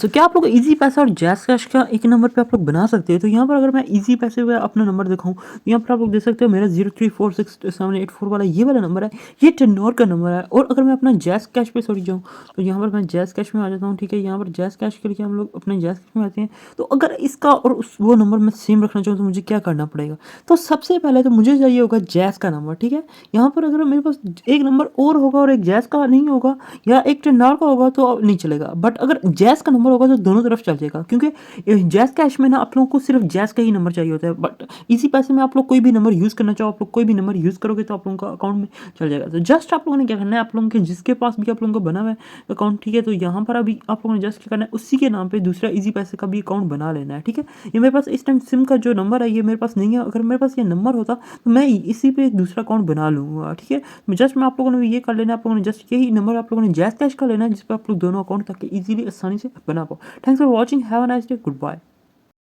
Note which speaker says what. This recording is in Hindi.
Speaker 1: तो क्या आप लोग इजी पैसा और जैज़ कैश का एक नंबर पे आप लोग बना सकते हैं। तो यहाँ पर अगर मैं इजी पैसे पे अपना नंबर दिखाऊँ तो यहाँ पर आप लोग देख सकते हो मेरा 03467884 वाला ये वाला नंबर है, ये टेन्योर का नंबर है। और अगर मैं अपना जैज़ कैश पे सॉरी जाऊँ तो यहाँ पर मैं जैज़ कैश में आ जाता हूँ, ठीक है। यहाँ पर जैज़ कैश के लिए हम लोग अपने जैज़ कैश में आते हैं। तो अगर इसका और उस वो नंबर मैं सेम रखना चाहूँ तो मुझे क्या करना पड़ेगा? तो सबसे पहले तो मुझे चाहिए होगा जैज़ का नंबर, ठीक है। यहाँ पर अगर मेरे पास एक नंबर और होगा और एक जैज़ का नहीं होगा या एक टेन्योर का होगा तो नहीं चलेगा। बट अगर जैज़ का नंबर होगा तो दोनों तरफ चल जाएगा, क्योंकि जैज़ कैश में ना आप लोगों को सिर्फ जैज़ का ही नंबर चाहिए होता है। बट इसी पैसे में आप लोग कोई भी नंबर यूज़ करना चाहो, आप लोग कोई भी नंबर यूज़ करोगे तो आप लोगों का अकाउंट में चल जाएगा। तो जस्ट आप लोगों ने क्या करना है, आप लोगों के जिसके पास भी आप लोगों को बना हुआ है अकाउंट, ठीक है, तो यहाँ पर अभी आप लोगों ने जस्ट क्या करना है, उसी के नाम पे दूसरा इजी पैसे का भी अकाउंट बना लेना है, ठीक है। ये मेरे पास इस टाइम सिम का जो नंबर है ये मेरे पास नहीं है। अगर मेरे पास ये नंबर होता तो मैं इसी पे एक दूसरा अकाउंट बना लूँगा, ठीक है। जस्ट मैं आप लोगों ने ये कर लेना है, आप लोगों ने जस्ट यही नंबर आप लोगों ने जैज़ कैश का लेना है जिस पे आप लोग दोनों अकाउंट ताकि इजीली आसानी से बना पाओ। Thanks for watching, have a nice day, good bye.